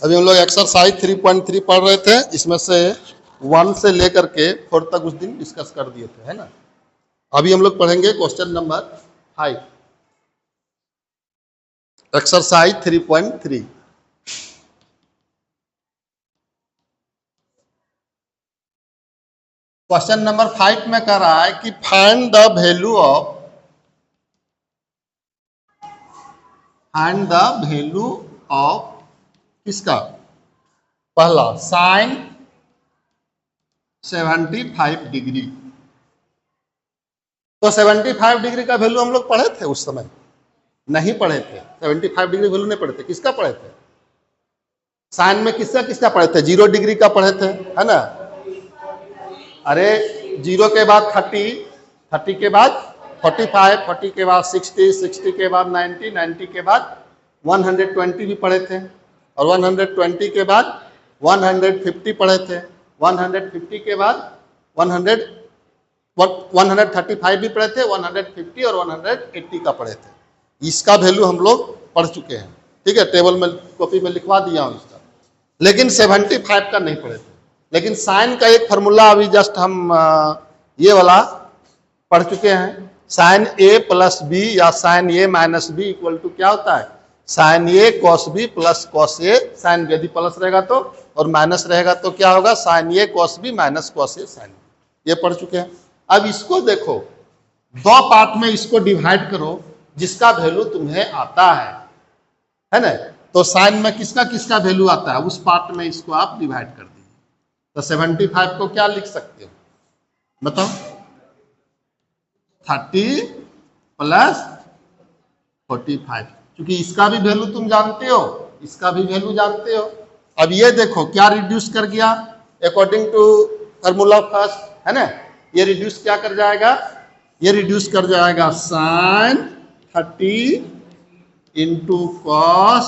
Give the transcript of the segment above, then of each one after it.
अभी हम लोग एक्सरसाइज 3.3 पढ़ रहे थे, इसमें से 1 से लेकर के 4 तक उस दिन डिस्कस कर दिए थे, है ना। अभी हम लोग पढ़ेंगे question number 5, exercise 3.3। Question number 5 में कह रहा है कि फाइंड द वैल्यू ऑफ किसका, पहला साइन 75 डिग्री। तो 75 डिग्री का वैल्यू हम लोग पढ़े थे उस समय, नहीं पढ़े थे। 75 डिग्री वैल्यू नहीं पढ़े थे। किसका पढ़े थे? साइन में किसका किसका पढ़े थे? 0 डिग्री का पढ़े थे, है ना। अरे 0 के बाद 30, 30 के बाद 45, 40 के बाद 60, 60 के बाद 90, 90 के बाद 120 भी पढ़े थे, और 120 के बाद 150 पढ़े थे, 150 के बाद 135 भी पढ़े थे, 150 और 180 का पढ़े थे। इसका वैल्यू हम लोग पढ़ चुके हैं, ठीक है। टेबल में कॉपी में लिखवा दिया हूं इसका, लेकिन 75 का नहीं पढ़े थे। लेकिन साइन का एक फार्मूला अभी जस्ट हम ये वाला पढ़ चुके हैं। साइन ए प्लस बी या sine A minus B equal to क्या होता है? Sine A cos B plus cos A sine B. यदि प्लस रहेगा तो और माइनस रहेगा तो क्या होगा? Sine A cos B minus cos A sine B. ये पढ़ चुके हैं। अब इसको देखो, 2 पार्ट में इसको डिवाइड करो जिसका वैल्यू तुम्हें आता है ना। तो साइन में किसका किसका वैल्यू आता है, उस पार्ट में इसको आप डिवाइड कर दीजिए। तो 75 को क्या लिख सकते हो बताओ? 30 प्लस 45, क्योंकि इसका भी वैल्यू तुम जानते हो, इसका भी वैल्यू जानते हो। अब ये देखो क्या रिड्यूस कर गया अकॉर्डिंग टू फार्मूला फर्स्ट, है ना। ये रिड्यूस क्या कर जाएगा? ये रिड्यूस कर जाएगा साइन 30 इंटू कॉस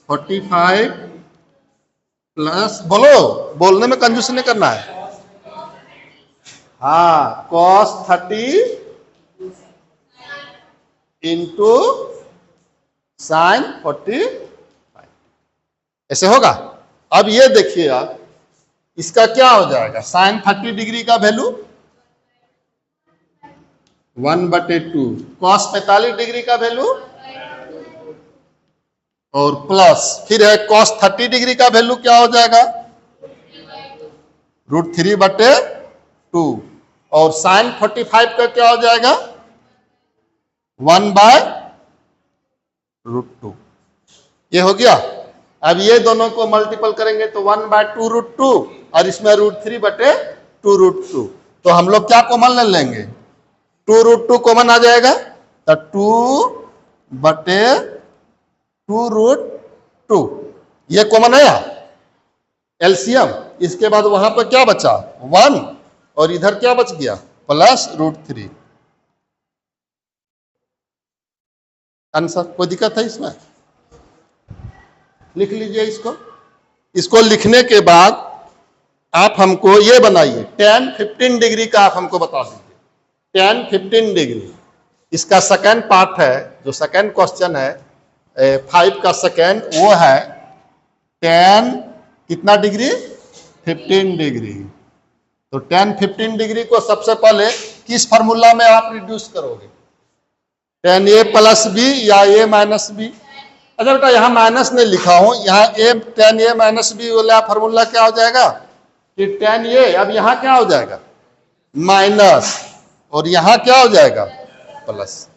45 प्लस, बोलो, बोलने में कंजूसी नहीं करना है। हाँ, कॉस 30 इंटू साइन 45, ऐसे होगा। अब ये देखिए आप, इसका क्या हो जाएगा? साइन 30 डिग्री का वैल्यू 1/2, कॉस 45 डिग्री का वैल्यू, और प्लस फिर है कॉस 30 डिग्री का वैल्यू क्या हो जाएगा? √3/2, और साइन 45 का क्या हो जाएगा? 1/√2। ये हो गया। अब ये दोनों को मल्टीपल करेंगे तो 1/2√2 और इसमें √3/2√2। तो हम लोग क्या कॉमन ले लेंगे? 2√2 कॉमन आ जाएगा, तो 2/2√2 ये कॉमन आया, एलसीएम। इसके बाद वहां पर क्या बचा? 1, और इधर क्या बच गया? प्लस √3। आंसर। कोई दिक्कत है इसमें? लिख लीजिए इसको। इसको लिखने के बाद आप हमको ये बनाइए, tan 15 डिग्री का आप हमको बता दीजिए। tan 15 डिग्री इसका सेकंड पार्ट है, जो सेकंड क्वेश्चन है 5 का सेकंड, वो है tan कितना डिग्री? 15 डिग्री। तो tan 15 डिग्री को सबसे पहले किस फार्मूला में आप रिड्यूस करोगे? tan a प्लस बी या a माइनस बी? अच्छा बेटा, यहां माइनस नहीं लिखा हूं, यहां a tan a minus B वाला फार्मूला क्या हो जाएगा कि tan a, अब यहां क्या हो जाएगा? माइनस, और यहां क्या हो जाएगा? प्लस।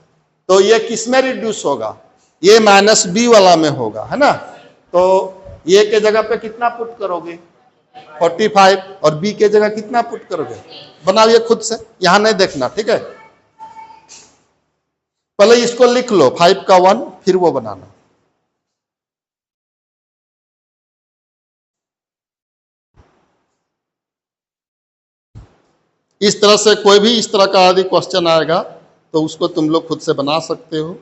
तो ये किस में रिड्यूस होगा? ये माइनस बी वाला में होगा, है ना। तो ये के जगह पे कितना पुट करोगे? 45, और बी के जगह कितना पुट करोगे? बनाइए खुद से, यहां नहीं देखना, ठीक है। पहले इसको लिख लो 5 का 1, फिर वो बनाना। इस तरह से कोई भी इस तरह का यदि क्वेश्चन आएगा तो उसको तुम लोग खुद से बना सकते हो।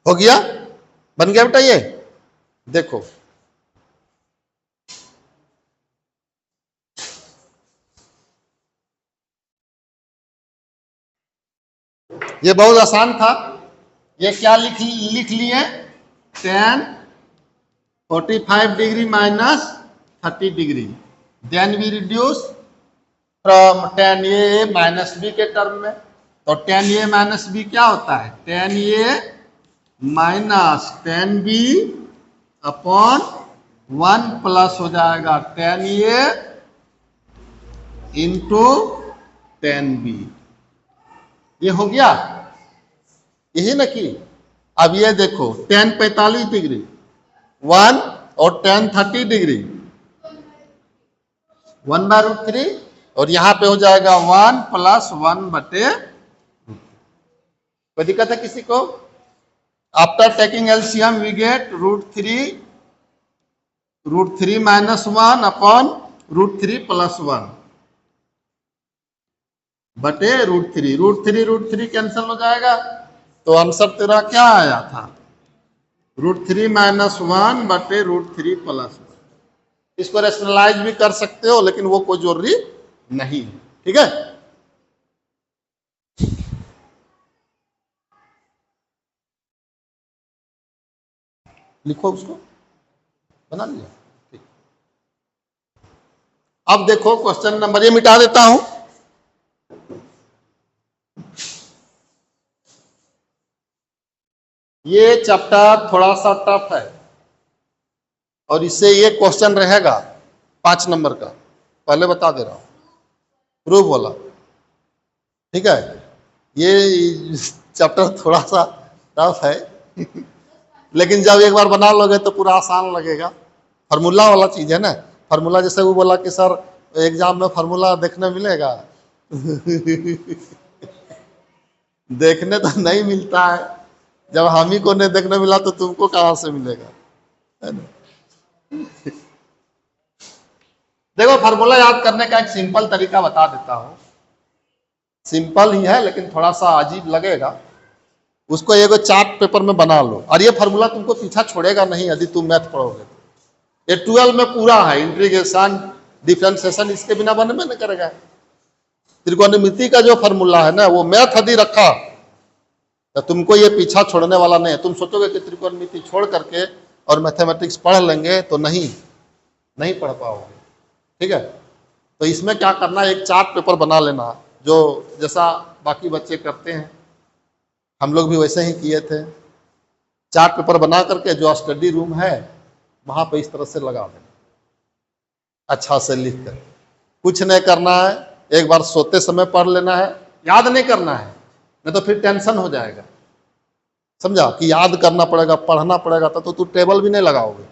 हो गया, बन गया बेटा ये। देखो ये बहुत आसान था। ये क्या लिख लिए, tan 45 degree minus 30 degree, then we reduce from tan a minus B के टर्म में। तो tan a माइनस बी क्या होता है, tan a minus tan b upon 1 plus हो जाएगा tan a into tan b। ये हो गया, यही ना कि अब ये देखो tan 45 डिग्री 1 और tan 30 डिग्री 1/√3, और यहां पे हो जाएगा 1 प्लस 1/, कोई दिक्कत है किसी को? After taking LCM we get √3 minus 1 upon √3 plus 1 बटे √3 कैंसिल हो जाएगा। तो आंसर तेरा क्या आया था, √3 माइनस 1 बटे √3 प्लस 1। इसको रेशनलाइज भी कर सकते हो, लेकिन वो कोई जरूरी नहीं है, ठीक है। लिखो उसको, बना लिया, ठीक। अब देखो क्वेश्चन नंबर, ये मिटा देता हूं। ये चैप्टर थोड़ा सा टफ है और इससे ये क्वेश्चन रहेगा 5 नंबर का, पहले बता दे रहा हूं, प्रूफ वाला, ठीक है। ये चैप्टर थोड़ा सा टफ है लेकिन जब एक बार बना लोगे तो पूरा आसान लगेगा। फार्मूला वाला चीज है ना, फार्मूला जैसे वो बोला कि सर एग्जाम में फार्मूला देखने मिलेगा देखने तो नहीं मिलता है, जब हम ही को नहीं देखने मिला तो तुमको कहां से मिलेगा, है ना। देखो फार्मूला याद करने का एक सिंपल तरीका बता देता हूं, सिंपल ही है लेकिन थोड़ा सा अजीब लगेगा। उसको एक चार्ट पेपर में बना लो, और ये फार्मूला तुमको पीछा छोड़ेगा नहीं यदि तुम मैथ पढ़ोगे। ये 12 में पूरा है, इंटीग्रेशन डिफरेंशिएशन इसके बिना बने में नहीं करेगा। त्रिकोणमिति का जो फार्मूला है ना, वो मैथ यदि रखा तो तुमको ये पीछा छोड़ने वाला नहीं है। तुम सोचोगे कि त्रिकोणमिति छोड़ करके और मैथमेटिक्स पढ़ लेंगे तो नहीं पढ़ पाओगे, ठीक है। तो इसमें क्या करना है, एक चार्ट पेपर बना लेना, जो जैसा बाकी बच्चे करते हैं, हम लोग भी वैसे ही किए थे। चार्ट पेपर बना करके जो स्टडी रूम है वहां पे इस तरह से लगा देना, अच्छा से लिख कर। कुछ नहीं करना है, एक बार सोते समय पढ़ लेना है, याद नहीं करना है, नहीं तो फिर टेंशन हो जाएगा, समझा, कि याद करना पड़ेगा, पढ़ना पड़ेगा, तो तू टेबल भी नहीं लगाओगे।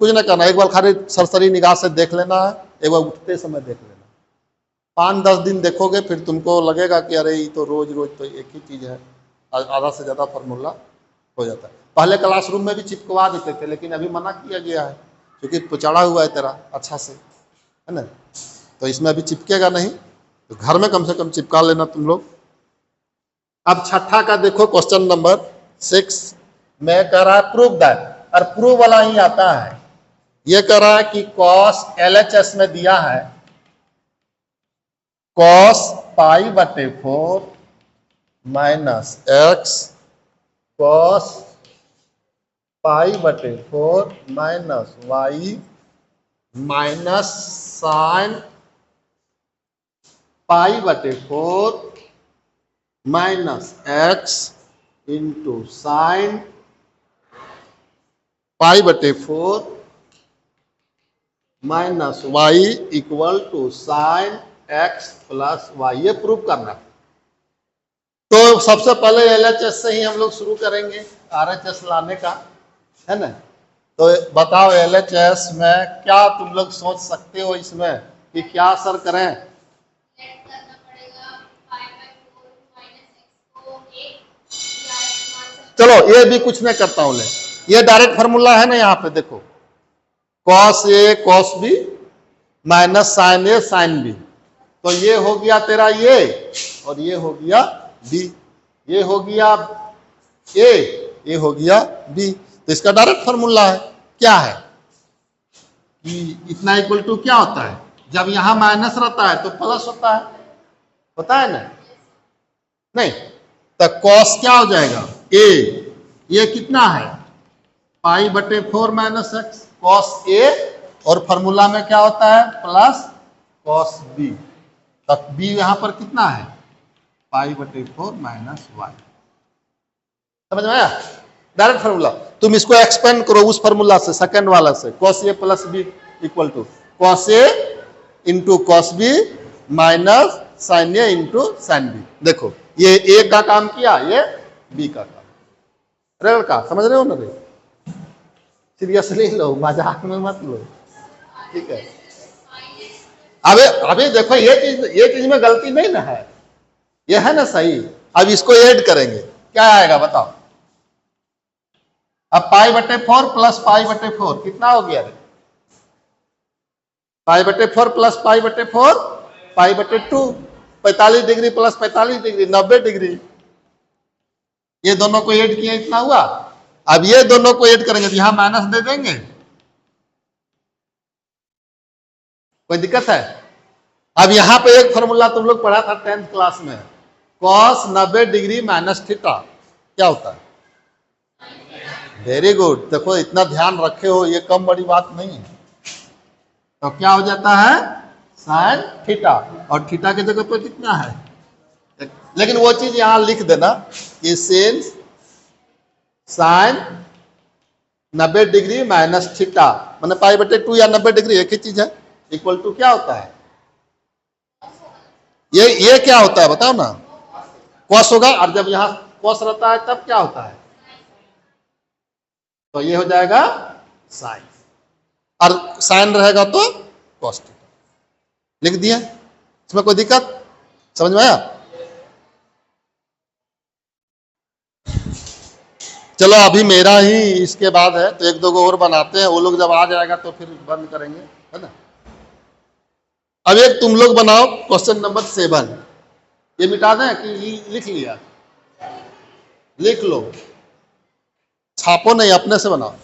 कुछ नहीं करना, एक बार खाली सरसरी निगाह से देख लेना है, एक बार उठते समय देख लेना। 5-10 दिन देखोगे फिर तुमको लगेगा कि अरे ये तो रोज तो एक ही चीज है, आधा से ज्यादा फार्मूला हो जाता है। पहले क्लासरूम में भी चिपकवा देते थे, लेकिन अभी मना किया गया है क्योंकि पुचाड़ा हुआ है तेरा अच्छा से, है ना, तो इसमें अभी चिपकेगा नहीं, तो घर में कम से कम चिपका लेना तुम लोग। अब छठा का देखो क्वेश्चन नंबर 6 में कह रहा है प्रूव दैट, और प्रूव वाला ही आता है। ये कह रहा है कि cos LHS में दिया है cos π/4 minus x cos π/4 minus y minus sin π/4 minus x into sine π/4 minus y equal to sine x plus y। ये प्रूव करना है। तो सबसे पहले LHS से ही हम लोग शुरू करेंगे, RHS लाने का, है ना। तो बताओ LHS में क्या तुम लोग सोच सकते हो इसमें कि क्या सर करें? चलो ये भी कुछ नहीं करता हूं, ये डायरेक्ट फार्मूला है ना, यहाँ पे देखो cos A cos B minus sine A sine B, तो ये हो गया तेरा ये, और ये हो गया B, ये हो गया A, ए हो गया बी। तो इसका डायरेक्ट फॉर्मूला है, क्या है कि इतना इक्वल टू क्या होता है, जब यहां माइनस रहता है तो प्लस होता है ना, नहीं तो कॉस क्या हो जाएगा ए, ये कितना है पाई बटे 4 माइनस एक्स कॉस ए, और फॉर्मूला में क्या होता है प्लस कॉस बी, तब बी यहां पर कितना है पाई बटे 4 माइनस वाई। समझ में आया, डायरेक्ट फॉर्मूला। तुम इसको एक्सपेंड करो उस फॉर्मूला से, सेकंड वाला से, cos A plus B equal to cos A into cos B minus sine A into sine B. देखो ये ए का काम किया, ये बी का काम। रेल का समझ रहे हो ना रे, सीरियसली लो, मजाक में मत लो, ठीक है। अभी देखो ये चीज में गलती नहीं ना है, ये है ना सही। अब इसको ऐड करेंगे, क्या आएगा बताओ। अब पाई बटे 4 प्लस पाई बटे 4 कितना हो गया रे, पाई बटे 4 प्लस पाई बटे 4 पाई बटे 2, 45 डिग्री प्लस 45 डिग्री 90 डिग्री। ये दोनों को ऐड किया इतना हुआ। अब ये दोनों को ऐड करेंगे तो यहां माइनस दे देंगे, कोई दिक्कत है। अब यहां पे एक फॉर्मूला तुम लोग पढ़ा था 10th क्लास में, कॉस 90 डिग्री माइनस थीटा क्या होता है। वेरी गुड, देखो इतना ध्यान रखे हो, ये कम बड़ी बात नहीं है। तो क्या हो जाता है साइन थीटा, और थीटा की जगह पर कितना है, लेकिन वो चीज यहां लिख देना कि since sign 90 degree minus theta मैंने पाई बटे 2 या 90 डिग्री एक ही चीज है, इक्वल टू क्या होता है, ये क्या होता है बताओ ना, कॉस होगा। और जब यहां कॉस रहता है तब क्या होता है, तो ये हो जाएगा साइन, और साइन रहेगा तो कॉस थीटा। लिख दिया, इसमें कोई दिक्कत, समझ में आया। चलो अभी मेरा ही इसके बाद है, तो एक दो को और बनाते हैं, वो लोग जब आ जाएगा तो फिर बंद करेंगे, है ना। अब एक तुम लोग बनाओ क्वेश्चन नंबर 7, ये मिटा दें कि लिख लिया, लिख लो, छापो नहीं, अपने से बनाओ।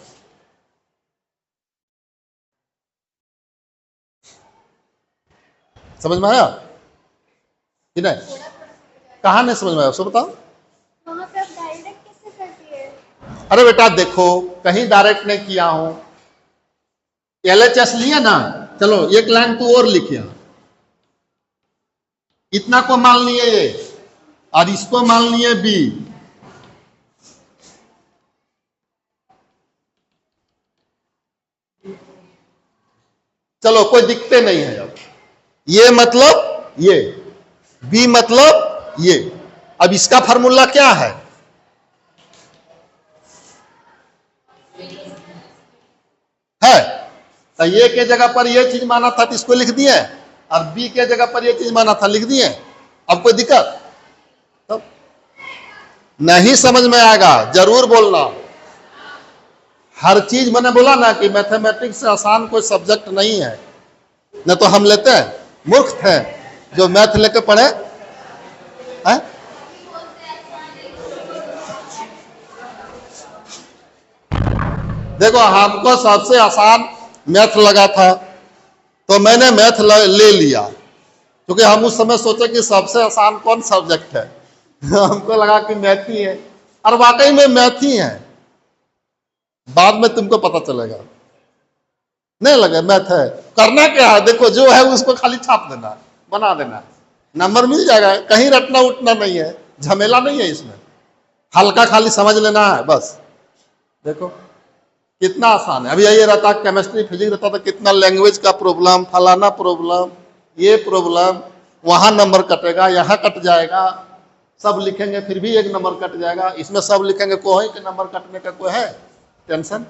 समझ में आया कि नहीं, कहां नहीं समझ में आया उसको बताओ। वहाँ पे आप डायरेक्ट कैसे करती है? अरे बेटा देखो, कहीं डायरेक्ट नहीं किया हूं, LHS लिया ना, चलो एक लाइन तू और लिखिया, इतना को मान लिए ये, और इसको मान लिए बी, चलो कोई दिक्कत नहीं है। अब ये मतलब ये, बी मतलब ये। अब इसका फार्मूला क्या है तो ये के जगह पर ये चीज माना था तो इसको लिख दिए, और बी के जगह पर ये चीज माना था लिख दिए। अब कोई दिक्कत तो नहीं, समझ में आएगा जरूर बोलना। हर चीज मैंने बोला ना कि मैथमेटिक्स से आसान कोई सब्जेक्ट नहीं है, न तो हम लेते हैं, मूर्ख थे जो मैथ लेके पढ़े है? देखो हमको सबसे आसान मैथ लगा था तो मैंने मैथ ले लिया, क्योंकि हम उस समय सोचे कि सबसे आसान कौन सब्जेक्ट है हमको लगा कि मैथ ही है, और वाकई में मैथ ही है। बाद में तुमको पता चलेगा, नहीं लगे मैथ है। करना क्या है, देखो जो है उसको खाली छाप देना, बना देना, नंबर मिल जाएगा, कहीं रटना उठना नहीं है, झमेला नहीं है इसमें, हल्का खाली समझ लेना है बस। देखो कितना आसान है। अभी ये रहता केमिस्ट्री फिजिक्स रहता तो कितना लैंग्वेज का प्रॉब्लम, फलाना प्रॉब्लम, ये प्रॉब्लम, वहां नंबर कटेगा, यहाँ कट जाएगा, सब लिखेंगे फिर भी एक नंबर कट जाएगा, इसमें सब लिखेंगे कोई के नंबर कटने का कोई है टेंशन।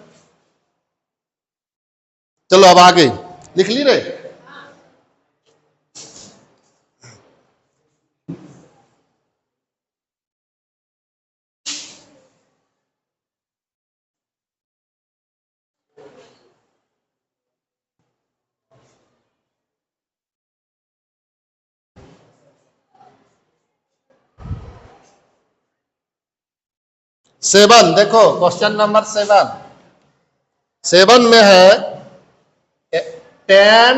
चलो अब आगे लिख ली रे। 7 देखो, क्वेश्चन नंबर 7 में है 10।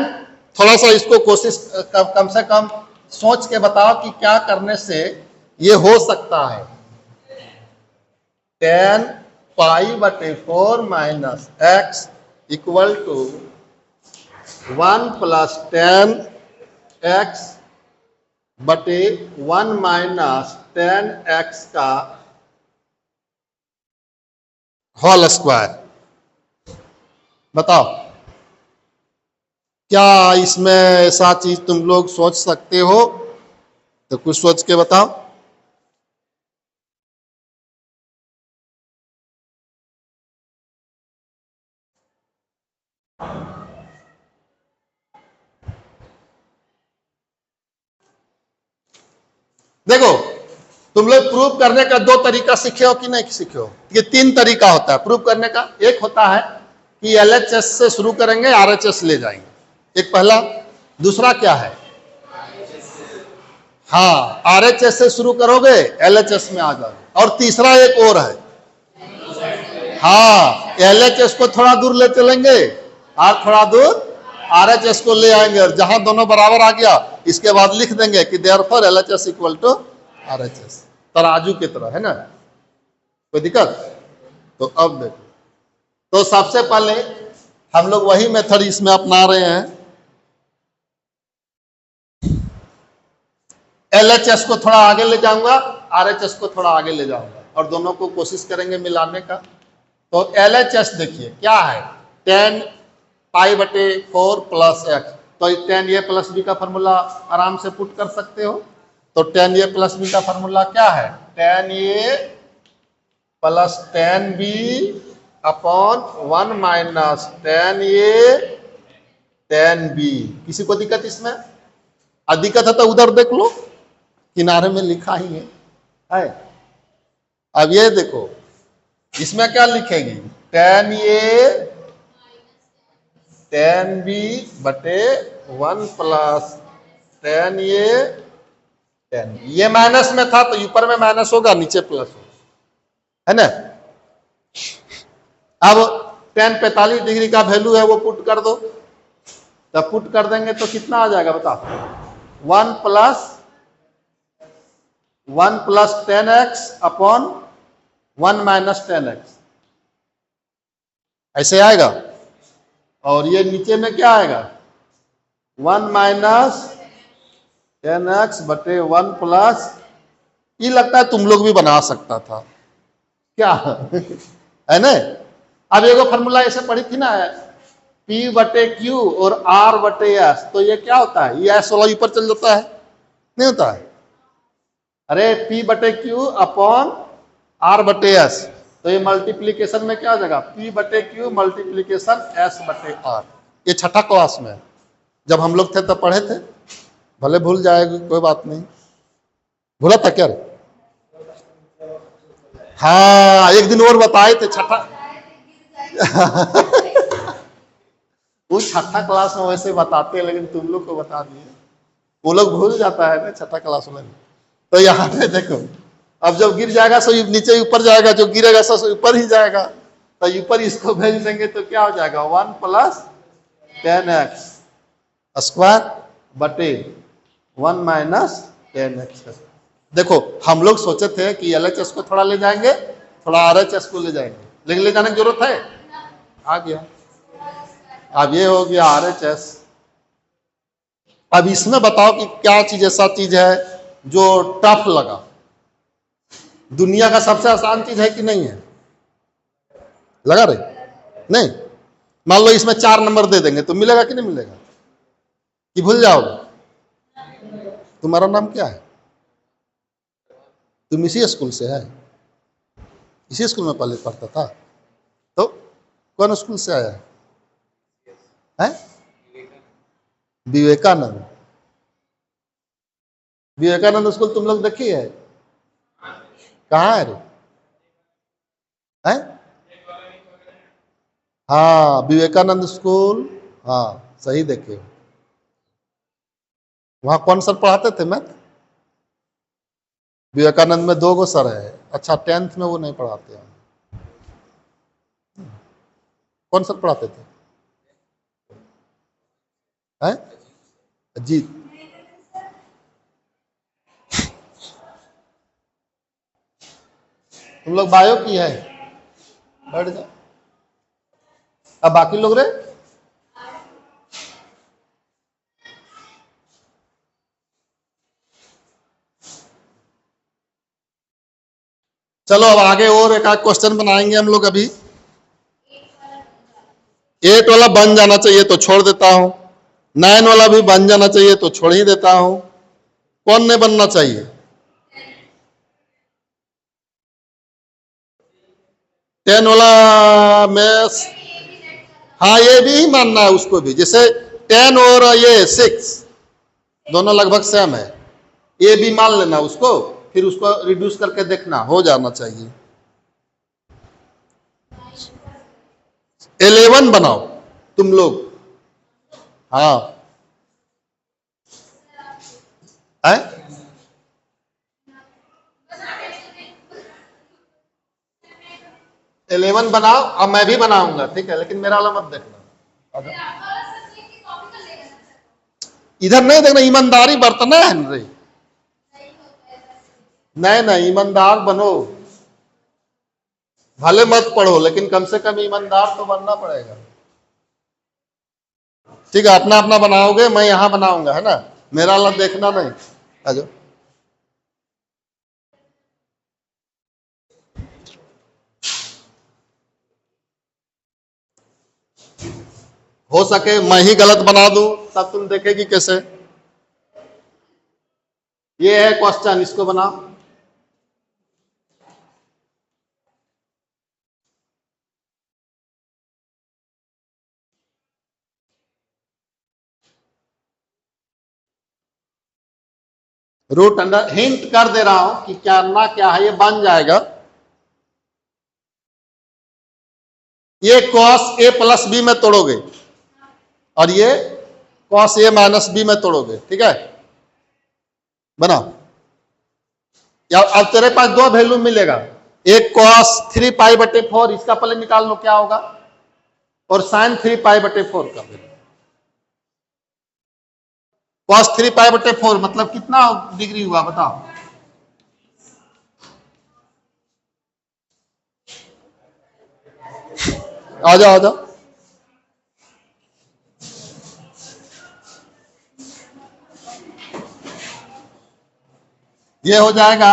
थोड़ा सा इसको कोशिश कम से कम सोच के बताओ कि क्या करने से ये हो सकता है। 10 π/4 माइनस एक्स इक्वल टू 1 + 10 एक्स बटे 1 माइनस 10 एक्स का होल स्क्वायर। बताओ क्या इसमें ऐसा चीज तुम लोग सोच सकते हो? तो कुछ सोच के बताओ। देखो, तुम लोग प्रूव करने का 2 तरीका सीखे हो कि नहीं सीखे हो? ये 3 तरीका होता है प्रूव करने का। एक होता है कि एलएचएस से शुरू करेंगे, आरएचएस ले जाएंगे, एक पहला। दूसरा क्या है? हाँ, आरएचएस से शुरू करोगे, एलएचएस में आ जाओगे। और तीसरा एक और है, हाँ, एलएचएस को थोड़ा दूर ले चलेंगे और थोड़ा दूर आरएचएस को ले आएंगे, और जहां दोनों बराबर आ गया इसके बाद लिख देंगे कि therefore LHS equal to RHS, तराजू की तरह, है ना? कोई दिक्कत? तो अब देखो, तो सबसे पहले हम लोग वही मेथड इसमें अपना रहे हैं। एलएचएस को थोड़ा आगे ले जाऊंगा, आरएचएस को थोड़ा आगे ले जाऊंगा, और दोनों को कोशिश करेंगे मिलाने का। तो एलएचएस देखिए क्या है, 10 π/4 प्लस एक्स। तो 10a प्लस बी का फॉर्मूला आराम से पुट कर सकते हो। तो 10a प्लस बी का फॉर्मूला क्या है? 10a plus 10b upon 1 minus 10a 10b। किसी को दिक्कत इसमें? दिक्कत है तो उधर देख लो, किनारे में लिखा ही है। अब ये देखो, इसमें क्या लिखेगी? 10a 10b बटे 1 प्लस 10a 10b। ये माइनस में था तो ऊपर में माइनस होगा, नीचे प्लस होगा, है ना? अब tan 45 डिग्री का वैल्यू है वो पुट कर दो। तब पुट कर देंगे तो कितना आ जाएगा बताओ? 1 plus 10x upon 1 minus 10x, ऐसे आएगा। और ये नीचे में क्या आएगा? 1 माइनस 10x बटे 1 प्लस, ये लगता है तुम लोग भी बना सकता था क्या? है ना? अब एगो फॉर्मूला ऐसे पढ़ी थी ना, P/Q और R/S। तो ये क्या होता है? ये S वाला ऊपर चल जाता है, नहीं होता है? अरे P/Q अपॉन R/S, तो ये मल्टीप्लीकेशन में क्या हो जाएगा? P/Q multiplication S/R। ये छठा क्लास में जब हम लोग थे तब पढ़े थे, भले भूल जाएगी कोई बात नहीं। भूला था क्या? हाँ, एक दिन और बताए थे छठा। वो छठा क्लास में वैसे बताते हैं, लेकिन तुम लोग को बता दिए, वो लोग भूल जाता है ना छठा क्लास में। तो यहाँ पे देखो, अब जब गिर जाएगा सो नीचे ऊपर जाएगा, जो गिरेगा सो ऊपर ही जाएगा। तो ऊपर इसको भेज देंगे तो क्या हो जाएगा? 1 प्लस 10x स्क्वायर बटे 1 माइनस 10x। देखो, हम लोग सोचे थे कि एलएचएस को थोड़ा ले जाएंगे, थोड़ा आरएचएस को ले जाएंगे, लेकिन ले जाने की जरूरत है, आ गया। अब ये हो गया आरएचएस। अब इसमें बताओ कि क्या चीज ऐसा चीज है जो टफ लगा? दुनिया का सबसे आसान चीज है कि नहीं है? लगा रहे? नहीं? मान लो इसमें 4 नंबर दे देंगे तो मिलेगा कि नहीं मिलेगा? कि भूल जाओगे? तुम्हारा नाम क्या है? तुम इसी स्कूल से है? इसी स्कूल में पहले पढ़ता था? तो कौन स्कूल से आया है? विवेकानंद। विवेकानंद स्कूल तुम लोग देखी है? कहाँ है रे? है? हाँ, विवेकानंद स्कूल, हाँ सही देखे हो। वहां कौन सर पढ़ाते थे मैथ? विवेकानंद में 2 गो सर है। अच्छा 10th में वो नहीं पढ़ाते हैं। कौन सर पढ़ाते थे? हैं? अजीत। तुम लोग बायो की है, बैठ जाओ। अब बाकी लोग रे, चलो अब आगे और एक आध क्वेश्चन बनाएंगे हम लोग। अभी 8 वाला बन जाना चाहिए तो छोड़ देता हूं, 9 वाला भी बन जाना चाहिए तो छोड़ ही देता हूं। कौन नहीं बनना चाहिए? 10 वाला में, हाँ ये भी ही मानना है उसको भी। जैसे 10 और ये 6 दोनों लगभग सेम है, ये भी मान लेना उसको, फिर उसको रिड्यूस करके देखना, हो जाना चाहिए। 11 बनाओ तुम लोग। हाँ है? इलेवन बनाओ। अब मैं भी बनाऊंगा, ठीक है, लेकिन मेरा वाला मत देखना। इधर नहीं देखना, ईमानदारी बरतना है रे। नहीं नहीं, ईमानदार बनो। भले मत पढ़ो लेकिन कम से कम ईमानदार तो बनना पड़ेगा। ठीक है, अपना अपना बनाओगे, मैं यहां बनाऊंगा, है ना? मेरा वाला देखना नहीं। आ जाओ। हो सके मैं ही गलत बना दूं, तब तुम देखेगी कैसे। ये है क्वेश्चन, इसको बनाओ। रूट अंडर, हिंट कर दे रहा हूं कि क्या ना क्या है, ये बन जाएगा। ये कॉस ए प्लस बी में तोड़ोगे और ये कॉस ए माइनस बी में तोड़ोगे, ठीक है? बनाओ। या अब तेरे पास 2 वैल्यू मिलेगा, एक कॉस 3π/4, इसका पहले निकाल लो क्या होगा, और साइन 3π/4 का वैल्यू। कॉस 3π/4 मतलब कितना डिग्री हुआ बताओ? आ जाओ आ जाओ। ये हो जाएगा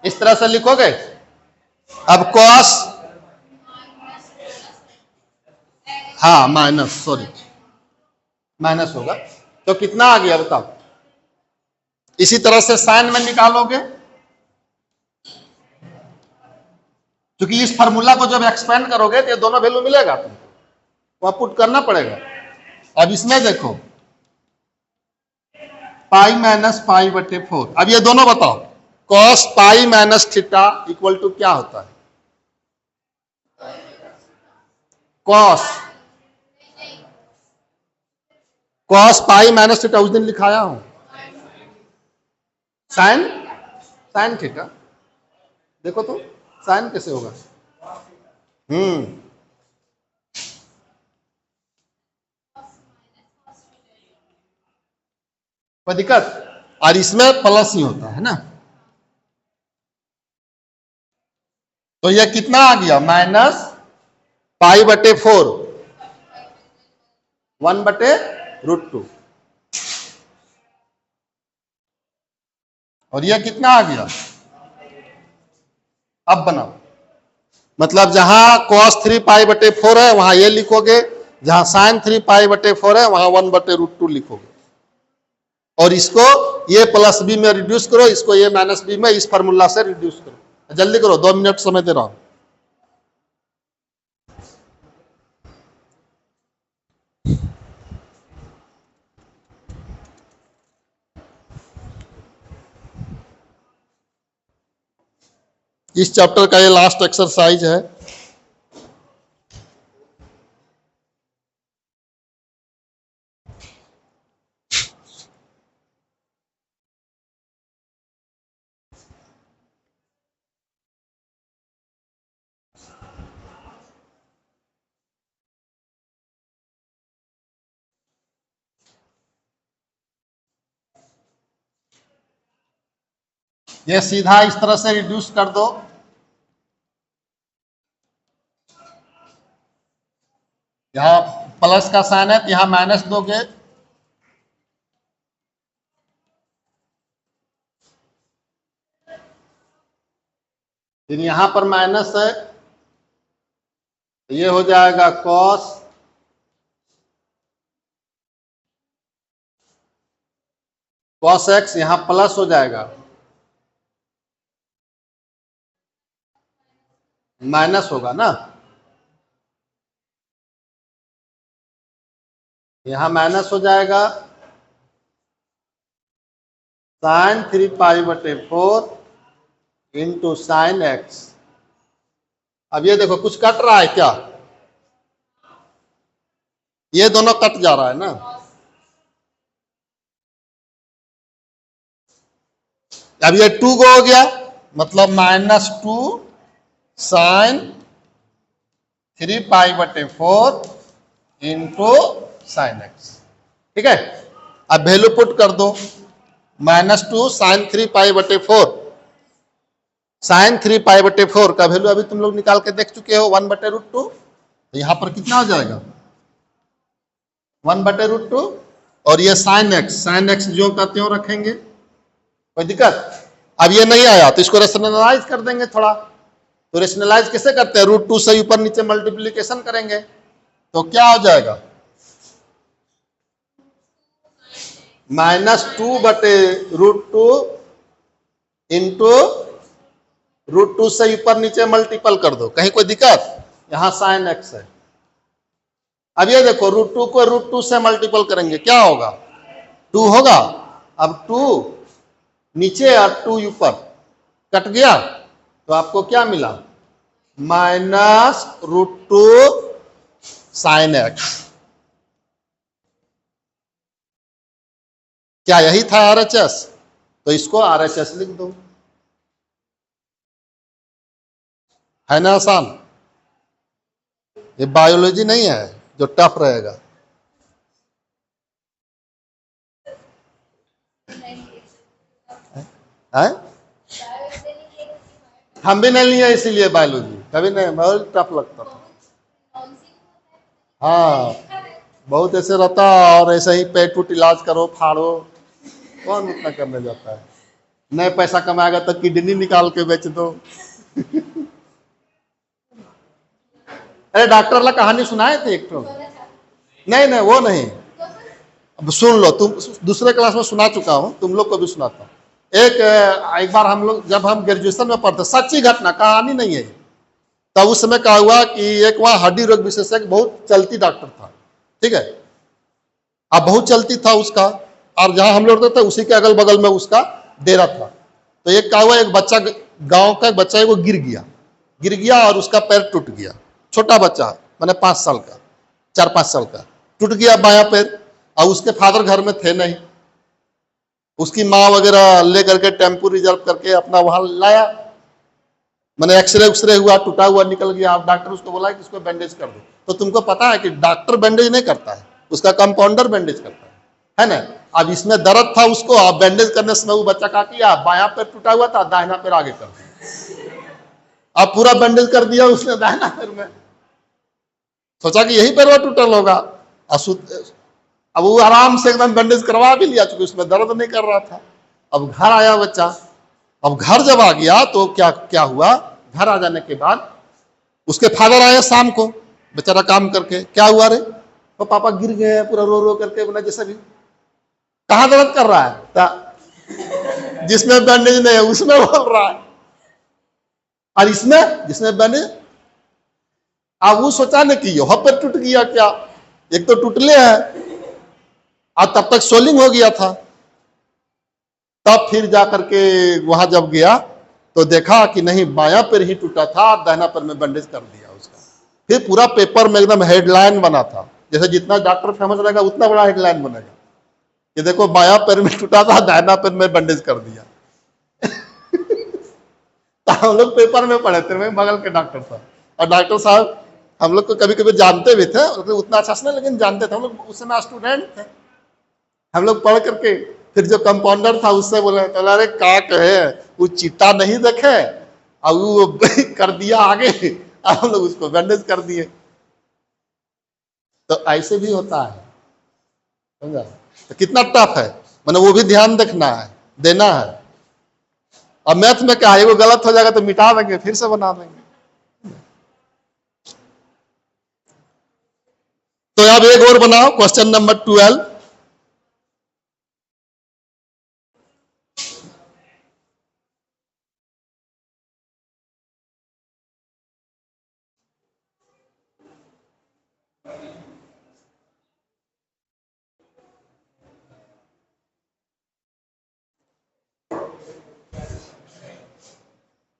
इस तरह से लिखोगे। अब कॉस, हाँ माइनस, सॉरी माइनस होगा, तो कितना आ गया बताओ? इसी तरह से साइन में निकालोगे, क्योंकि इस फार्मूला को जब एक्सपेंड करोगे तो ये दोनों वैल्यू मिलेगा तुमको, वहां पुट करना पड़ेगा। अब इसमें देखो π-π/4, अब ये दोनों बताओ, cos π-θ इक्वल टू क्या होता है? cos π-θ उस दिन लिखाया हूं, साइन थीटा। देखो तो साइन कैसे होगा? कोई दिक्कत? और इसमें प्लस ही होता है ना, तो यह कितना आ गया? -π/4 1/√2, और यह कितना आ गया? अब बनाओ, मतलब जहां cos 3π/4 है वहां ये लिखोगे, जहां sin 3π/4 है वहां 1/√2 लिखोगे, और इसको ये प्लस बी में रिड्यूस करो, इसको ये माइनस बी में इस फार्मूला से रिड्यूस करो। जल्दी करो, 2 मिनट समय दे रहा हूं। इस चैप्टर का ये लास्ट एक्सरसाइज है। ये सीधा इस तरह से रिड्यूस कर दो, यहां प्लस का साइन है तो यहां माइनस दोगे, फिर यहां पर माइनस है, ये हो जाएगा कॉस कॉस एक्स, यहां प्लस हो जाएगा, माइनस होगा ना, यहां माइनस हो जाएगा, साइन 3π/4 इंटू साइन एक्स। अब ये देखो कुछ कट रहा है क्या, ये दोनों कट जा रहा है ना, अब ये 2 को हो गया, मतलब -2 साइन 3π/4 इंटू साइन एक्स। ठीक है, अब वैल्यू पुट कर दो, -2 साइन 3π/4, साइन 3π/4 का वैल्यू अभी तुम लोग निकाल के देख चुके हो 1/√2, तो यहां पर कितना हो जाएगा 1/√2, और ये साइन एक्स जो का त्यों रखेंगे, कोई दिक्कत। अब ये नहीं आया तो इसको रेशनलाइज कर देंगे थोड़ा, तो रेशनलाइज कैसे करते हैं, √2 से ऊपर नीचे मल्टीप्लीकेशन करेंगे, तो क्या हो जाएगा -2/√2 इंटू √2 से ऊपर नीचे मल्टीपल कर दो, कहीं कोई दिक्कत, यहां साइन एक्स है। अब ये देखो √2 को √2 से मल्टीपल करेंगे, क्या होगा 2 होगा, अब 2 नीचे और 2 ऊपर कट गया, तो आपको क्या मिला -√2 साइन एक्स। क्या यही था RHS, तो इसको RHS लिख दो, है ना आसान। ये बायोलॉजी नहीं है जो टफ रहेगा, है? हम भी नहीं लिए इसीलिए बायोलॉजी, कभी नहीं, बहुत टफ लगता था। हाँ, बहुत ऐसे रहता, और ऐसे ही पेट उट इलाज करो फाड़ो, कौन उतना करने जाता है, नए पैसा कमाएगा तो किडनी निकाल के बेच दो। अरे डॉक्टर वाला कहानी सुनाए थे एक तो, नहीं वो नहीं, अब सुन लो, तुम दूसरे क्लास में सुना चुका हूं, तुम लोग को भी सुनाता हूं। एक बार हम लोग जब हम ग्रेजुएशन में पढ़ते, सच्ची घटना, कहानी नहीं है, तब उस समय क्या हुआ कि एक वहां हड्डी रोग विशेषज्ञ बहुत चलती डॉक्टर था, ठीक है, अब बहुत चलती था उसका, और जहां हम लोग रहते थे उसी के अगल बगल में उसका डेरा था। तो एक क्या हुआ, एक बच्चा, गांव का एक बच्चा है, वो गिर गया और उसका पैर टूट गया, छोटा बच्चा मैंने 5 साल का, 4-5 साल का, टूट गया बायां पैर, और उसके फादर घर में थे नहीं, उसकी माँ वगैरह लेकर के टेम्पो रिजर्व करके अपना वहां लाया, मैंने एक्सरे हुआ, टूटा हुआ निकल गया। अब डॉक्टर उसको बोला कि इसको बैंडेज कर दो, तो तुमको पता है कि डॉक्टर बैंडेज नहीं करता है, उसका कंपाउंडर बैंडेज करता है ना। अब इसमें दर्द था उसको, अब बैंडेज करने समय वो बच्चा का किया, बायां पैर टूटा हुआ था, दाहिना पैर आगे कर दिया, अब पूरा बैंडेज कर दिया उसने दाहिना पैर में, सोचा कि यही पैर टूटल होगा, अब वो आराम से एकदम बैंडेज करवा भी लिया, चूंकि उसमें दर्द नहीं कर रहा था। अब घर आया बच्चा, अब घर जब आ गया तो क्या हुआ, घर आ जाने के बाद उसके फादर आए शाम को, बेचारा काम करके, क्या हुआ रे, तो पापा गिर गए पूरा रो करके, बोला जैसे भी, कहां दर्द कर रहा है, जिसमें बैंडेज नहीं है उसमें बोल रहा है, और इसमें जिसमें बैंडेज, अब वो सोचा न कि यह पर टूट गया क्या, एक तो टूटले है, और तब तक सोलिंग हो गया था। तब फिर जाकर के वहां जब गया तो देखा कि नहीं, बायां पैर ही टूटा था, दाहिना पैर में बैंडेज कर दिया उसका। फिर पूरा पेपर में एकदम हेडलाइन बना था, जैसे जितना डॉक्टर फेमस रहेगा उतना बड़ा हेडलाइन बनेगा, ये देखो बायां पैर में टूटा था, दाहिना पैर में बैंडेज कर दिया। तो हम लोग पेपर में पढ़े थे, मैं बगल के डॉक्टर था, और डॉक्टर साहब हम लोग को कभी कभी जानते भी थे, उतना अच्छा से नहीं लेकिन जानते थे, हम लोग उस समय स्टूडेंट थे, हम लोग पढ़ करके फिर जो कंपाउंडर था उससे बोला, तो अरे का कहे, वो चिट्टा नहीं देखे और वो कर दिया आगे, अब हम लोग उसको बैंडेज कर दिए। तो ऐसे भी होता है, समझा? तो कितना टफ है, मैंने वो भी ध्यान रखना है, देना है। अब मैथ में क्या है, वो गलत हो जाएगा तो मिटा देंगे, फिर से बना देंगे। तो अब एक और बनाओ, क्वेश्चन नंबर 12।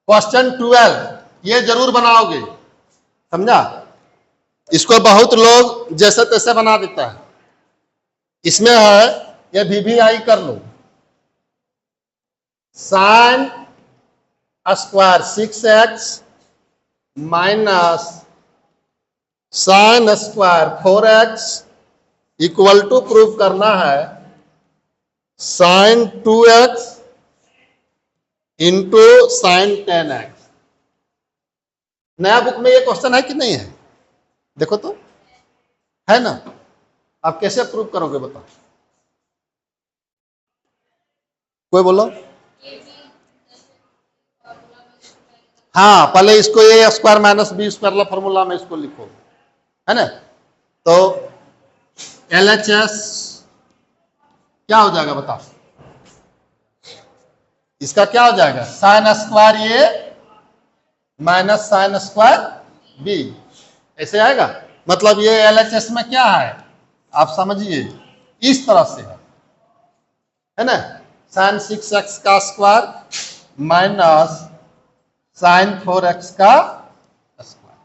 क्वेश्चन 12 ये जरूर बनाओगे, समझा? इसको बहुत लोग जैसे तैसे बना देता है। इसमें है, ये VVI कर लो, sine square 6x minus sine square 4x equal to prove करना है sign 2x into sine 10x। नया बुक में ये क्वेश्चन है कि नहीं है? देखो तो, है ना? आप कैसे प्रूव करोगे बताओ? कोई बोलो। हाँ, पहले इसको ए स्क्वायर माइनस बी स्क्वायर वाला फॉर्मूला में इसको लिखो, है ना? तो LHS क्या हो जाएगा बताओ? इसका क्या हो जाएगा? साइन स्क्वायर ए माइनस साइन स्क्वायर बी, ऐसे आएगा। मतलब ये LHS में क्या है आप समझिए, इस तरह से है ना? साइन 6x का स्क्वायर माइनस साइन 4x का स्क्वायर।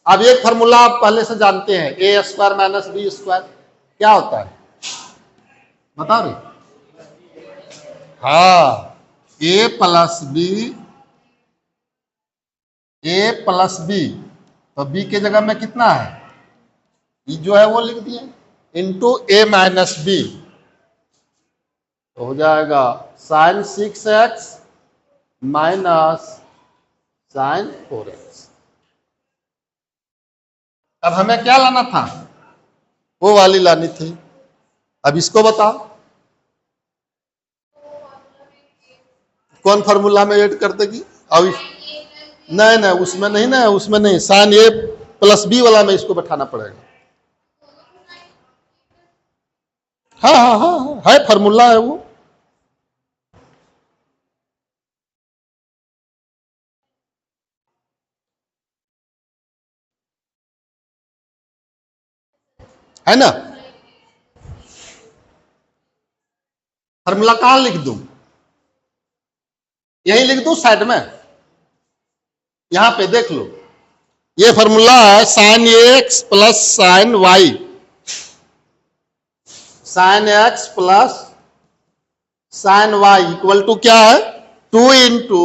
अब एक फॉर्मूला आप पहले से जानते हैं, ए स्क्वायर माइनस बी स्क्वायर क्या होता है बताओ रे? हाँ, ए प्लस बी, तो बी के जगह में कितना है, ई जो है वो लिख दिए, इंटू ए माइनस बी, तो हो जाएगा sign 6x minus sign 4x। अब हमें क्या लाना था, वो वाली लानी थी। अब इसको बताओ कौन फॉर्मूला में ऐड कर देगी? अब नहीं, उसमें नहीं ना, उसमें नहीं, साइन ए प्लस बी वाला में इसको बैठाना पड़ेगा। हाँ, है फॉर्मूला है वो। है ना? फॉर्मूला कहां लिख दूं? यही लिख दूं साइड में, यहां पे देख लो, ये फॉर्मूला है sine X plus sine Y, sine X plus sine Y equal to क्या है, 2 into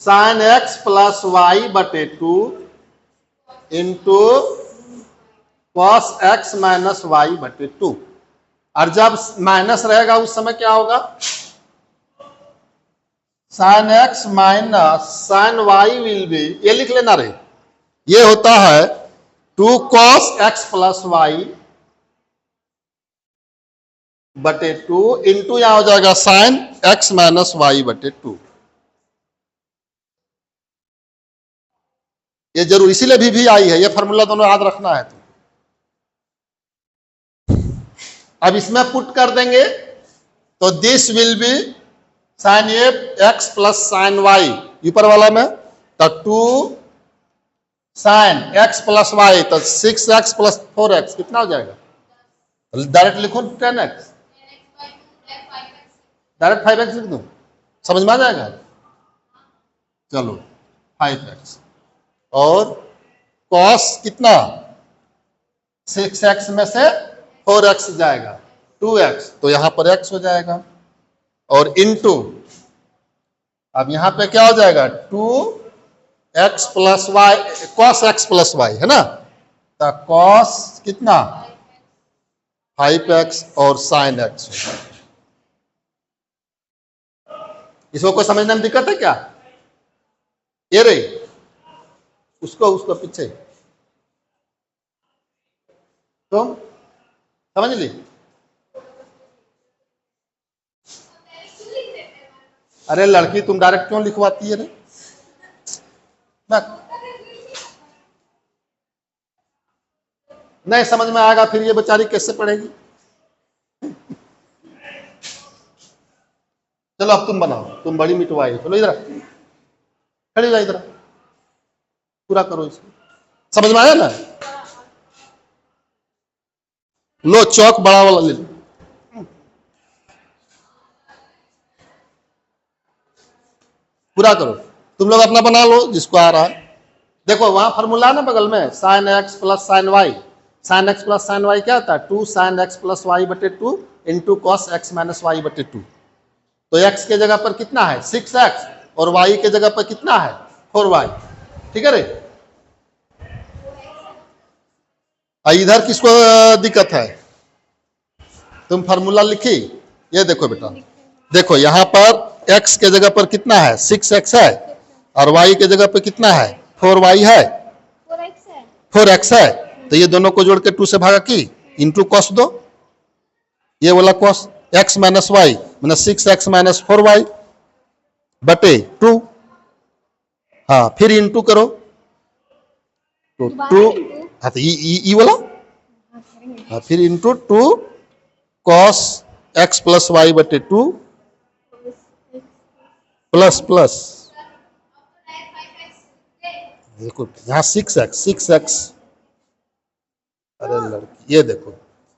sine X plus Y बटे 2 into cos X minus Y बटे 2। और जब माइनस रहेगा उस समय क्या होगा, sine X minus sine Y will be, ये लिख लेना रे, ये होता है 2 कॉस एक्स प्लस वाई बटे 2 इंटू यहां हो जाएगा साइन एक्स माइनस वाई बटे 2। ये जरूर इसीलिए भी आई है, ये फॉर्मूला दोनों याद रखना है। अब इसमें पुट कर देंगे तो this will be sine A X plus sine Y ऊपर वाला में, तो 2 साइन एक्स प्लस वाई, तो 6x प्लस 4x कितना हो जाएगा, डायरेक्ट लिखो 10x, डायरेक्ट 5x लिख दूं, समझ में आ जाएगा? चलो 5x और cos कितना, 6x में से 4x जाएगा 2x, तो यहां पर x हो जाएगा, और इनटू अब यहां पे क्या हो जाएगा 2x plus Y, cos x plus Y है ना, तो cos कितना 5x और sin x। इसको कोई समझने में दिक्कत है क्या? ये रे उसको पीछे तुम समझ ली? अरे लड़की तुम डायरेक्ट क्यों लिखवाती है रे? नहीं समझ में आएगा फिर ये बेचारी कैसे पढ़ेगी? चलो अब तुम बनाओ, तुम बड़ी मिटवाई। चलो इधर खड़ी जा, इधर पूरा करो इसको। समझ में आया ना? लो चौक बड़ा वाला ले लो। पूरा करो, तुम लोग अपना बना लो जिसको आ रहा है। देखो वहां फॉर्मूला ना बगल में, sine X plus sine Y. Sine X plus sine Y क्या होता है? 2 साइन एक्स प्लस वाई बटे 2 into cos X minus Y बटे 2। तो एक्स के जगह पर कितना है? 6x, और वाई के जगह पर कितना है? 4y। ठीक है रे? इधर किसको दिक्कत है? तुम फॉर्मूला लिखी? ये देखो बेटा, देखो यहां पर x के जगह पर कितना है? 6x है, और y के जगह पर कितना है? 4y है, 4x है। तो ये दोनों को जोड़ के 2 से भागा की इंटू कॉस दो, ये वाला कॉस x माइनस वाई मैंने 6x माइनस 4y बटे 2। हाँ फिर इंटू करो तो 2, हाँ तो ई वाला, हाँ फिर into 2 cos x plus Y बटे 2 प्लस प्लस, देखो यहाँ 6x। अरे लड़की ये देखो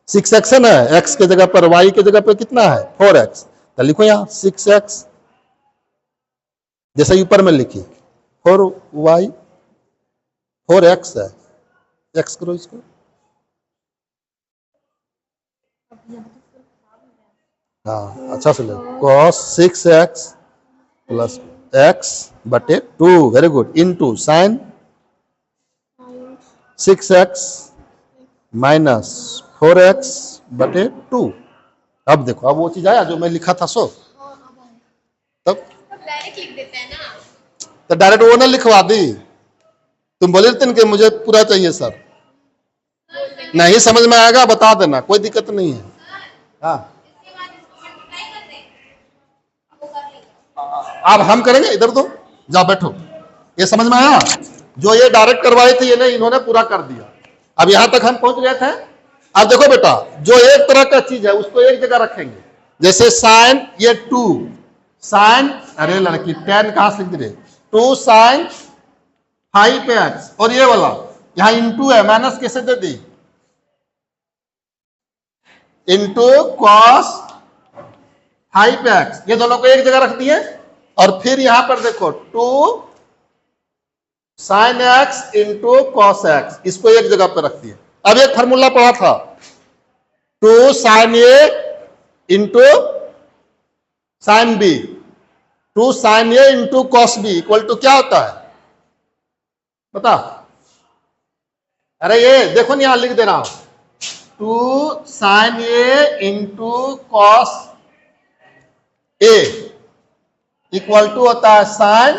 6x है ना, x के जगह पर y के जगह पर कितना है? 4x। तो लिखो यहाँ 6x, जैसे ऊपर में लिखी 4y 4x है, x करो इसको। हाँ अच्छा से लो, cos 6x प्लस x बटे 2, very good, into sine 6x minus 4x बटे 2। अब देखो, अब वो चीज आया जो मैं लिखा था सो, तब डायरेक्ट लिख देते हैं ना। तो डायरेक्ट वो ना लिखवा दी, तुम बोले थे कि मुझे पूरा चाहिए सर। नहीं समझ में आएगा बता देना, कोई दिक्कत नहीं है। हाँ अब हम करेंगे, इधर दो, जाओ बैठो। ये समझ में आया? जो ये डायरेक्ट करवाए थे ये नहीं, इन्होंने पूरा कर दिया। अब यहां तक हम पहुंच गए थे। अब देखो बेटा, जो एक तरह का चीज है उसको एक जगह रखेंगे, जैसे साइन ये 2 साइन, अरे लड़की tan कहां से लिख रहे? 2 साइन 5x, और ये वाला यहां इंटू है, माइनस कैसे दे दी? इंटू कॉस 5x, ये दोनों को एक जगह रख दिए। और फिर यहां पर देखो 2 sine x into cos x, इसको एक जगह पर रख दिए। अब एक फॉर्मूला पढ़ा था, 2 sine a into sine b, 2 sine a into cos b equal to क्या होता है बता? अरे ये देखो ना, यहां लिख दे रहा हूं, 2 sine a into cos a equal to होता है sine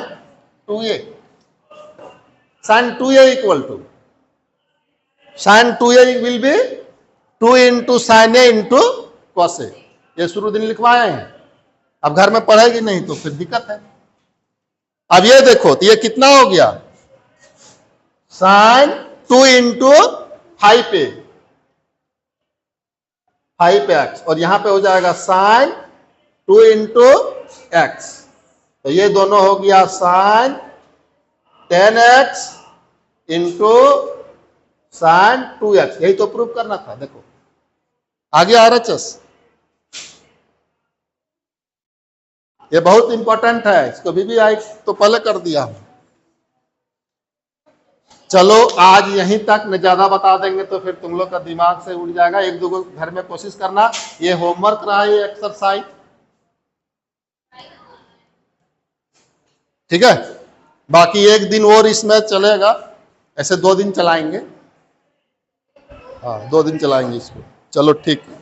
2a। Sine 2a equal to sine 2a will be 2 into sine a into cos a। ये शुरू दिन लिखवाए हैं, अब घर में पढ़ेगी नहीं तो फिर दिक्कत है। अब ये देखो तो ये कितना हो गया? साइन 2 इंटू 5a 5x, और यहां पे हो जाएगा साइन 2 इंटू x, तो ये दोनों हो गया sign 10x into sine 2x। यही तो प्रूव करना था। देखो आगे RHS, ये बहुत इंपॉर्टेंट है, इसको भी आई तो पहले कर दिया हूं। चलो आज यहीं तक, न ज्यादा बता देंगे तो फिर तुम लोग का दिमाग से उड़ जाएगा। एक दो घर में कोशिश करना, ये होमवर्क रहा, ये एक्सरसाइज, ठीक है? बाकी एक दिन और इसमें चलेगा, ऐसे 2 दिन चलाएंगे। हाँ 2 दिन चलाएंगे इसको। चलो ठीक है।